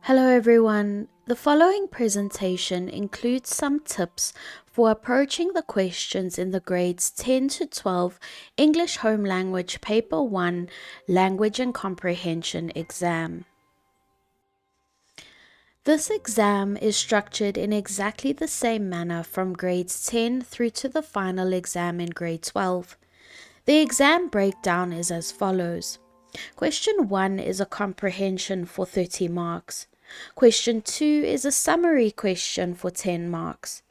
Hello everyone. The following presentation includes some tips for approaching the questions in the grades 10 to 12 English Home Language Paper 1 Language and Comprehension exam. This exam is structured in exactly the same manner from grades 10 through to the final exam in grade 12. The exam breakdown is as follows. Question 1 is a comprehension for 30 marks. Question 2 is a summary question for 10 marks.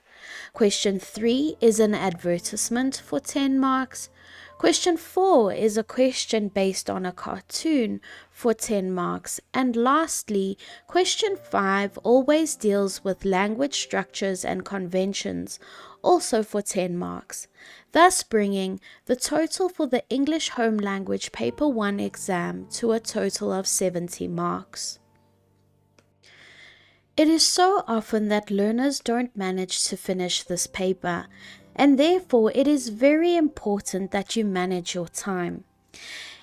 Question 3 is an advertisement for 10 marks. Question 4 is a question based on a cartoon for 10 marks. And lastly, question 5 always deals with language structures and conventions, also for 10 marks, thus bringing the total for the English Home Language Paper 1 exam to a total of 70 marks. It is so often that learners don't manage to finish this paper, and therefore it is very important that you manage your time.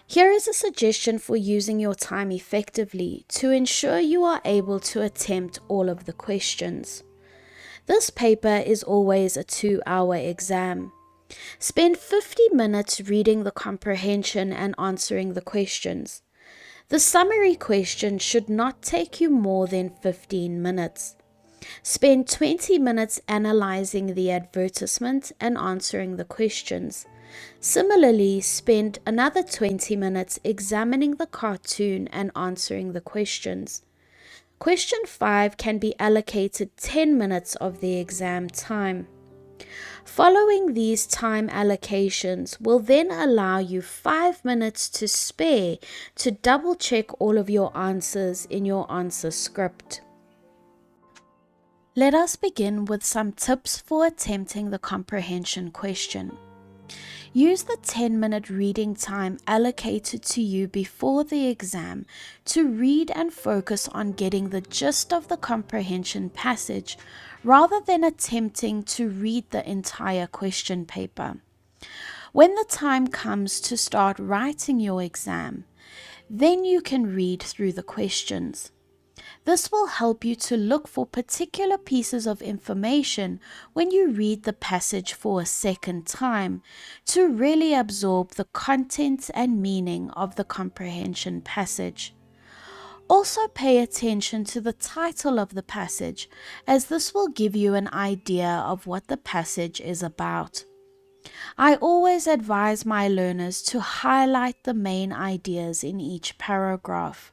Here is a suggestion for using your time effectively to ensure you are able to attempt all of the questions. This paper is always a 2-hour exam. Spend 50 minutes reading the comprehension and answering the questions. The summary question should not take you more than 15 minutes. Spend 20 minutes analyzing the advertisement and answering the questions. Similarly, spend another 20 minutes examining the cartoon and answering the questions. Question 5 can be allocated 10 minutes of the exam time. Following these time allocations will then allow you 5 minutes to spare to double check all of your answers in your answer script. Let us begin with some tips for attempting the comprehension question. Use the 10-minute reading time allocated to you before the exam to read and focus on getting the gist of the comprehension passage rather than attempting to read the entire question paper. When the time comes to start writing your exam, then you can read through the questions. This will help you to look for particular pieces of information when you read the passage for a second time to really absorb the content and meaning of the comprehension passage. Also pay attention to the title of the passage, as this will give you an idea of what the passage is about. I always advise my learners to highlight the main ideas in each paragraph.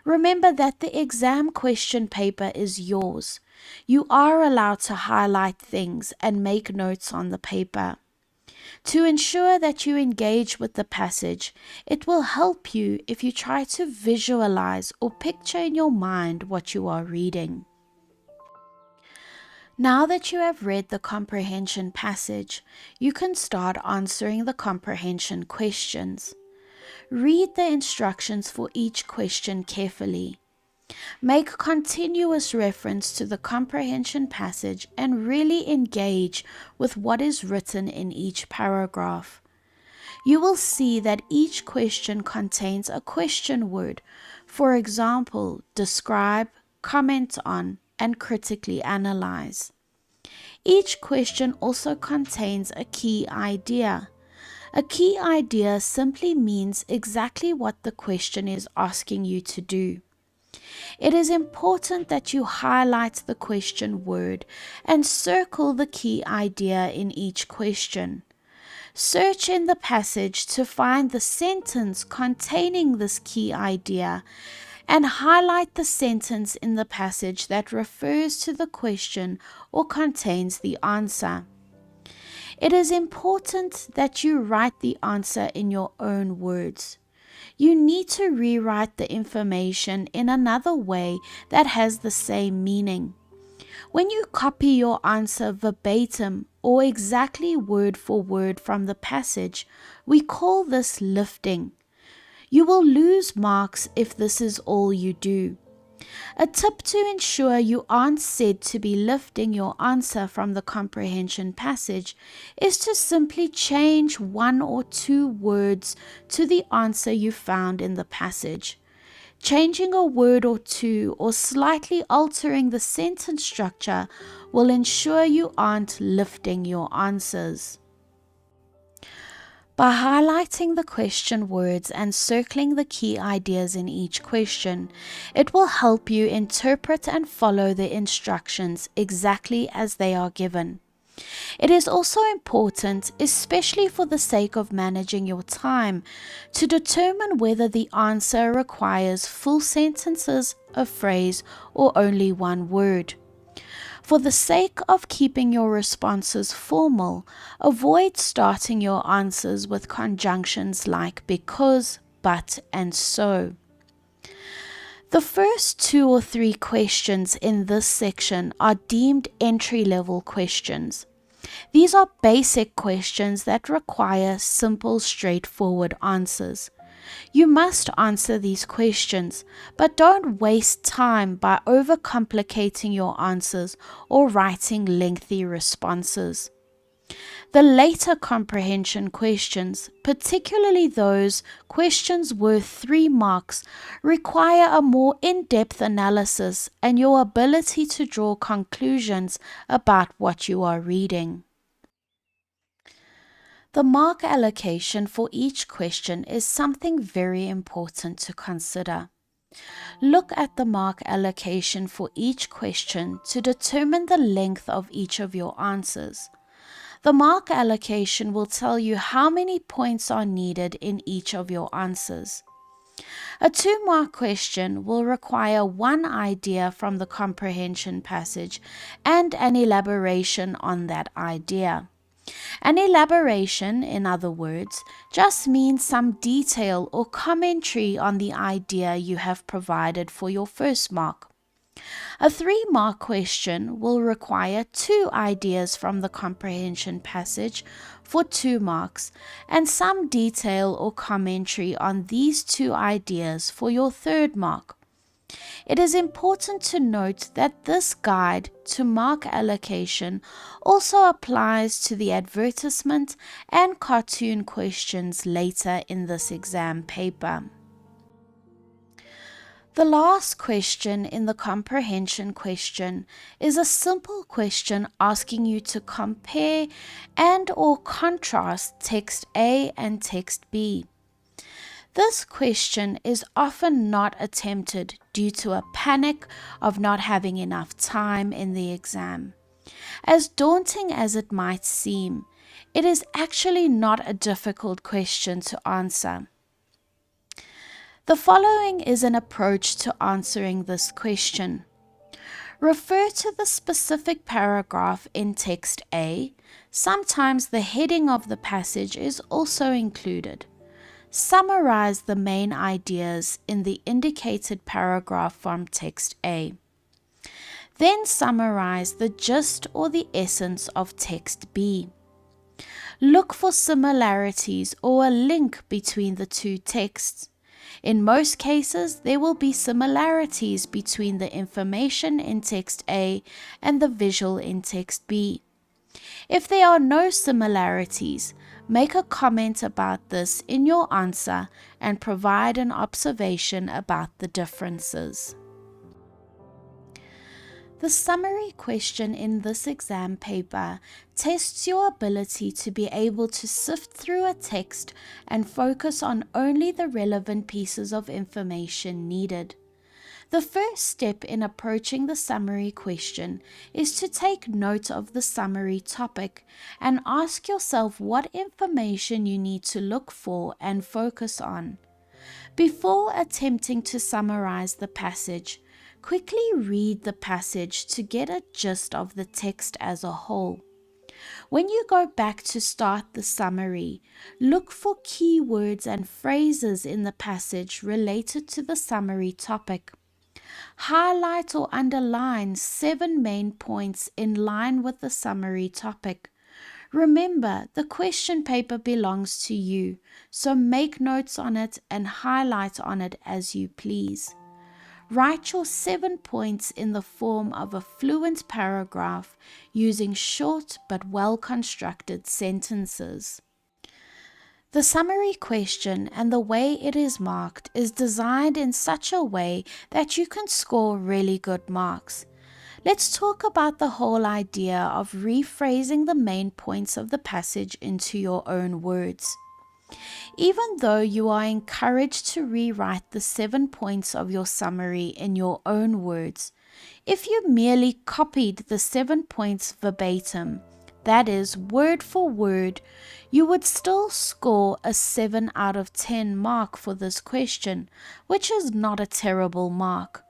Remember that the exam question paper is yours. You are allowed to highlight things and make notes on the paper. To ensure that you engage with the passage, it will help you if you try to visualize or picture in your mind what you are reading. Now that you have read the comprehension passage, you can start answering the comprehension questions. Read the instructions for each question carefully. Make continuous reference to the comprehension passage and really engage with what is written in each paragraph. You will see that each question contains a question word, for example, describe, comment on, and critically analyze. Each question also contains a key idea. A key idea simply means exactly what the question is asking you to do. It is important that you highlight the question word and circle the key idea in each question. Search in the passage to find the sentence containing this key idea and highlight the sentence in the passage that refers to the question or contains the answer. It is important that you write the answer in your own words. You need to rewrite the information in another way that has the same meaning. When you copy your answer verbatim or exactly word for word from the passage, we call this lifting. You will lose marks if this is all you do. A tip to ensure you aren't said to be lifting your answer from the comprehension passage is to simply change 1 or 2 words to the answer you found in the passage. Changing a word or two or slightly altering the sentence structure will ensure you aren't lifting your answers. By highlighting the question words and circling the key ideas in each question, it will help you interpret and follow the instructions exactly as they are given. It is also important, especially for the sake of managing your time, to determine whether the answer requires full sentences, a phrase, or only one word. For the sake of keeping your responses formal, avoid starting your answers with conjunctions like because, but, and so. The first 2 or 3 questions in this section are deemed entry-level questions. These are basic questions that require simple, straightforward answers. You must answer these questions, but don't waste time by overcomplicating your answers or writing lengthy responses. The later comprehension questions, particularly those questions worth 3 marks, require a more in-depth analysis and your ability to draw conclusions about what you are reading. The mark allocation for each question is something very important to consider. Look at the mark allocation for each question to determine the length of each of your answers. The mark allocation will tell you how many points are needed in each of your answers. A 2-mark question will require one idea from the comprehension passage and an elaboration on that idea. An elaboration, in other words, just means some detail or commentary on the idea you have provided for your first mark. A 3-mark question will require 2 ideas from the comprehension passage for 2 marks and some detail or commentary on these 2 ideas for your 3rd mark. It is important to note that this guide to mark allocation also applies to the advertisement and cartoon questions later in this exam paper. The last question in the comprehension question is a simple question asking you to compare and/or contrast text A and text B. This question is often not attempted due to a panic of not having enough time in the exam. As daunting as it might seem, it is actually not a difficult question to answer. The following is an approach to answering this question. Refer to the specific paragraph in text A. Sometimes the heading of the passage is also included. Summarize the main ideas in the indicated paragraph from text A. Then summarize the gist or the essence of text B. Look for similarities or a link between the 2 texts. In most cases, there will be similarities between the information in text A and the visual in text B. If there are no similarities, make a comment about this in your answer and provide an observation about the differences. The summary question in this exam paper tests your ability to be able to sift through a text and focus on only the relevant pieces of information needed. The first step in approaching the summary question is to take note of the summary topic and ask yourself what information you need to look for and focus on. Before attempting to summarize the passage, quickly read the passage to get a gist of the text as a whole. When you go back to start the summary, look for key words and phrases in the passage related to the summary topic. Highlight or underline 7 main points in line with the summary topic. Remember, the question paper belongs to you, so make notes on it and highlight on it as you please. Write your 7 points in the form of a fluent paragraph using short but well-constructed sentences. The summary question and the way it is marked is designed in such a way that you can score really good marks. Let's talk about the whole idea of rephrasing the main points of the passage into your own words. Even though you are encouraged to rewrite the 7 points of your summary in your own words, if you merely copied the 7 points verbatim, that is, word for word, you would still score a 7 out of 10 mark for this question, which is not a terrible mark.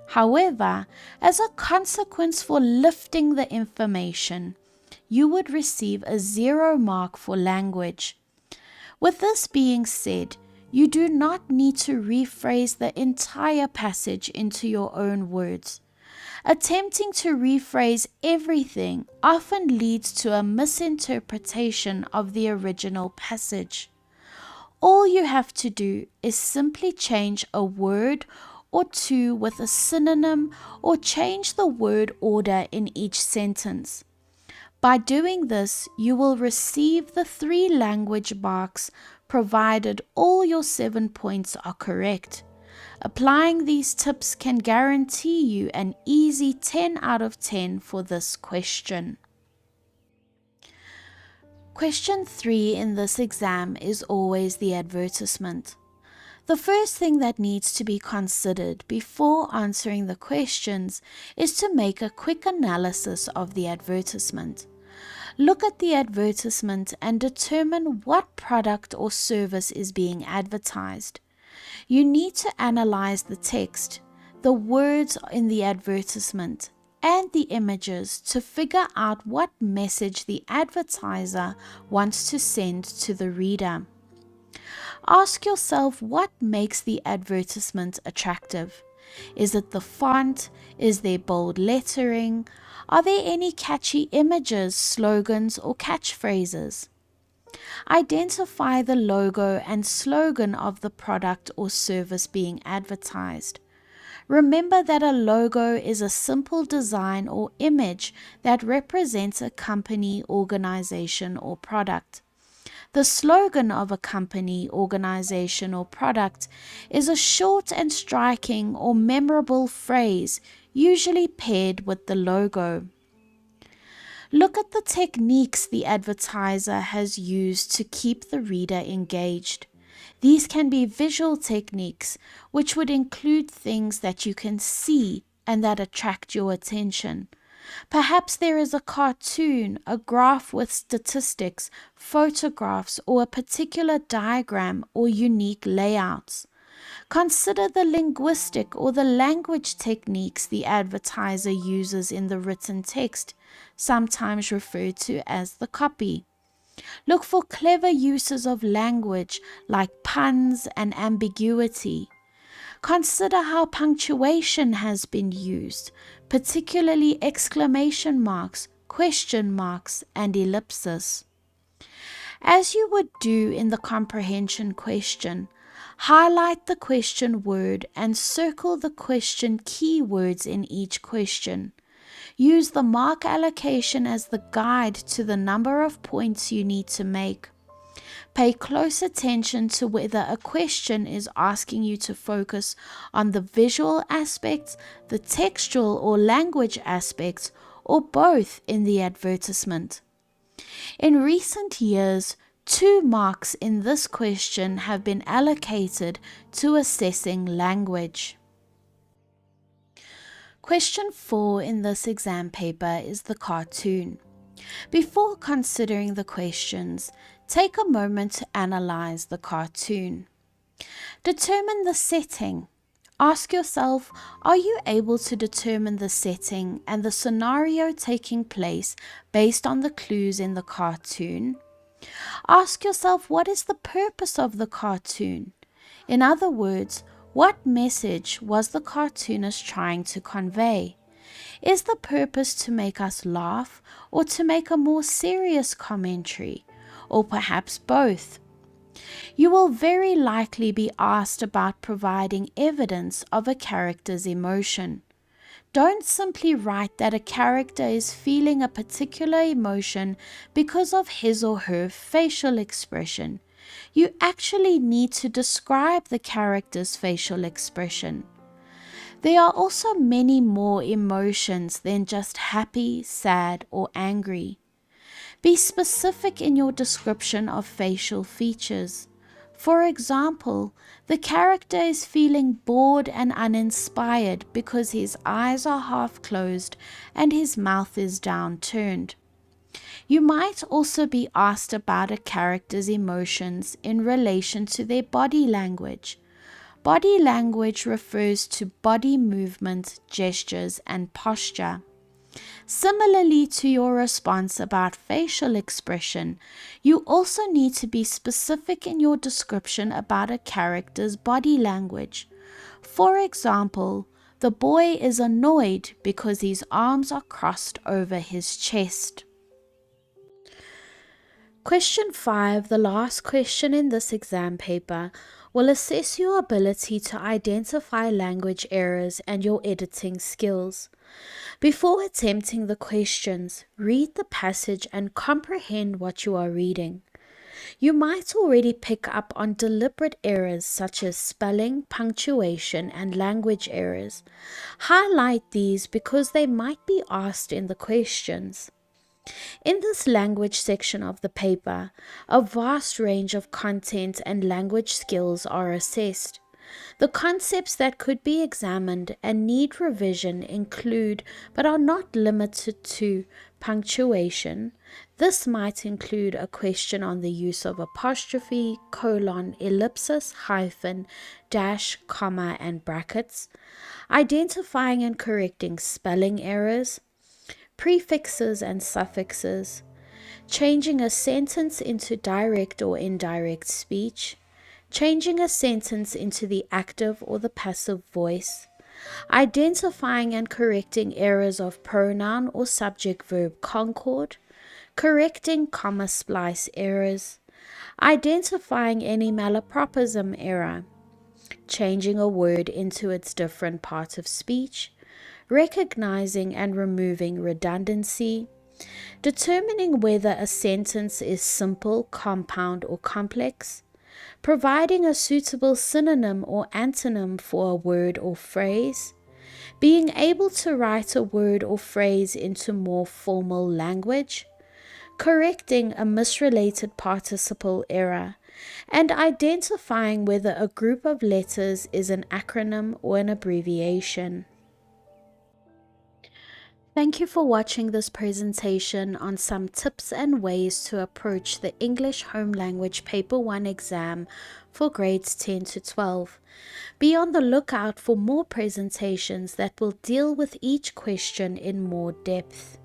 However, as a consequence for lifting the information, you would receive a 0 mark for language. With this being said, you do not need to rephrase the entire passage into your own words. Attempting to rephrase everything often leads to a misinterpretation of the original passage. All you have to do is simply change a word or two with a synonym or change the word order in each sentence. By doing this, you will receive the 3 language marks provided all your 7 points are correct. Applying these tips can guarantee you an easy 10 out of 10 for this question. Question 3 in this exam is always the advertisement. The first thing that needs to be considered before answering the questions is to make a quick analysis of the advertisement. Look at the advertisement and determine what product or service is being advertised. You need to analyze the text, the words in the advertisement, and the images to figure out what message the advertiser wants to send to the reader. Ask yourself what makes the advertisement attractive. Is it the font? Is there bold lettering? Are there any catchy images, slogans, or catchphrases? Identify the logo and slogan of the product or service being advertised. Remember that a logo is a simple design or image that represents a company, organization, or product. The slogan of a company, organization, or product is a short and striking or memorable phrase, usually paired with the logo. Look at the techniques the advertiser has used to keep the reader engaged. These can be visual techniques, which would include things that you can see and that attract your attention. Perhaps there is a cartoon, a graph with statistics, photographs, or a particular diagram or unique layouts. Consider the linguistic or the language techniques the advertiser uses in the written text, sometimes referred to as the copy. Look for clever uses of language like puns and ambiguity. Consider how punctuation has been used, particularly exclamation marks, question marks, and ellipses. As you would do in the comprehension question, highlight the question word and circle the question keywords in each question. Use the mark allocation as the guide to the number of points you need to make. Pay close attention to whether a question is asking you to focus on the visual aspects, the textual or language aspects, or both in the advertisement. In recent years, 2 marks in this question have been allocated to assessing language. Question 4 in this exam paper is the cartoon. Before considering the questions, take a moment to analyze the cartoon. Determine the setting. Ask yourself, are you able to determine the setting and the scenario taking place based on the clues in the cartoon? Ask yourself, what is the purpose of the cartoon? In other words, what message was the cartoonist trying to convey? Is the purpose to make us laugh or to make a more serious commentary, or perhaps both? You will very likely be asked about providing evidence of a character's emotion. Don't simply write that a character is feeling a particular emotion because of his or her facial expression. You actually need to describe the character's facial expression. There are also many more emotions than just happy, sad, or angry. Be specific in your description of facial features. For example, the character is feeling bored and uninspired because his eyes are half closed and his mouth is downturned. You might also be asked about a character's emotions in relation to their body language. Body language refers to body movement, gestures, and posture. Similarly to your response about facial expression, you also need to be specific in your description about a character's body language. For example, the boy is annoyed because his arms are crossed over his chest. Question 5, the last question in this exam paper, will assess your ability to identify language errors and your editing skills. Before attempting the questions, read the passage and comprehend what you are reading. You might already pick up on deliberate errors such as spelling, punctuation, and language errors. Highlight these because they might be asked in the questions. In this language section of the paper, a vast range of content and language skills are assessed. The concepts that could be examined and need revision include, but are not limited to, punctuation. This might include a question on the use of apostrophe, colon, ellipsis, hyphen, dash, comma, and brackets, identifying and correcting spelling errors, prefixes and suffixes, changing a sentence into direct or indirect speech, changing a sentence into the active or the passive voice, identifying and correcting errors of pronoun or subject-verb concord, correcting comma splice errors, identifying any malapropism error, changing a word into its different part of speech, recognizing and removing redundancy, determining whether a sentence is simple, compound, or complex, providing a suitable synonym or antonym for a word or phrase, being able to write a word or phrase into more formal language, correcting a misrelated participle error, and identifying whether a group of letters is an acronym or an abbreviation. Thank you for watching this presentation on some tips and ways to approach the English Home Language Paper 1 exam for grades 10 to 12. Be on the lookout for more presentations that will deal with each question in more depth.